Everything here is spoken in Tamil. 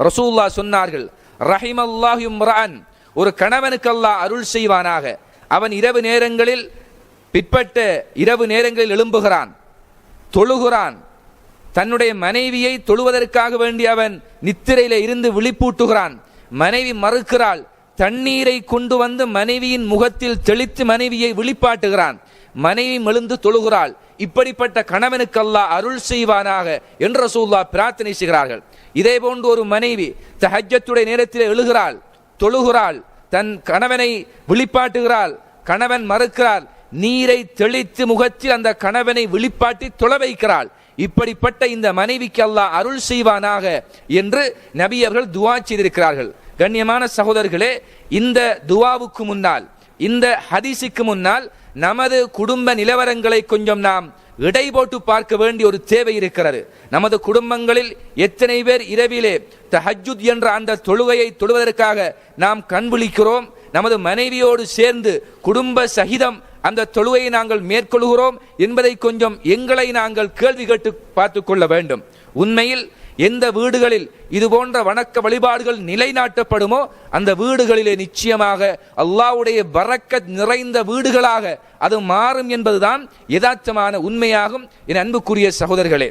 ரசூலுல்லாஹ் சொன்னார்கள், ரஹிமல்லாஹு இம்ரான், ஒரு கணவனுக்கு அல்லாஹ் அருள் செய்வானாக, அவன் இரவு நேரங்களில் பிற்பட்ட இரவு நேரங்களில் எழும்புகிறான், தொழுகிறான், தன்னுடைய மனைவியை தொழுவதற்காக வேண்டி அவன் நித்திரையில இருந்து விழிப்பூட்டுகிறான், மனைவி மறுக்கிறாள், தண்ணீரை கொண்டு வந்து மனைவியின் முகத்தில் தெளித்து மனைவியை விழிப்பாட்டுகிறான், மனைவி மெழுந்து தொழுகிறாள். இப்படிப்பட்ட கணவனுக்கு அல்லாஹ் அருள் செய்வானாக என்று ரசூலுல்லாஹ் பிரார்த்தனை செய்கிறார்கள். இதே போன்று ஒரு மனைவி தஹஜ்ஜத்துடைய நேரத்தில் எழுகிறாள், தொழுகிறாள், தன் கணவனை விழிப்பாட்டுகிறாள், கணவன் மறுக்கிறார், நீரை தெளித்து முகத்தில் அந்த கணவனை விழிப்பாட்டி தொழ வைக்கிறாள். இப்படிப்பட்ட இந்த மனைவிக்கு அல்லாஹ் அருள் செய்வானாக என்று நபி அவர்கள் துஆ செய்திருக்கிறார்கள். கண்ணியமான சகோதரர்களே, இந்த துஆவுக்கு முன்னால், இந்த ஹதீஸுக்கு முன்னால் நமது குடும்ப நிலவரங்களை கொஞ்சம் நாம் இடை போட்டு பார்க்க வேண்டிய ஒரு தேவை இருக்கிறது. நமது குடும்பங்களில் எத்தனை பேர் இரவிலே தஹஜ்ஜுத் என்ற அந்த தொழுகையை தொழுவதற்காக நாம் கண் விழிக்கிறோம்? நமது மனைவியோடு சேர்ந்து குடும்ப சகிதம் அந்த தொழுகையை நாங்கள் மேற்கொள்கிறோம் என்பதை கொஞ்சம் எங்களை நாங்கள் கேள்வி கேட்டு பார்த்து கொள்ள வேண்டும். உண்மையில் எந்த வீடுகளில் இது போன்ற வணக்க வழிபாடுகள் நிலைநாட்டப்படுமோ அந்த வீடுகளிலே நிச்சயமாக அல்லாஹ்வுடைய பரக்கத் நிறைந்த வீடுகளாக அது மாறும் என்பதுதான் யதார்த்தமான உண்மையாகும். என் அன்புக்குரிய சகோதரர்களே,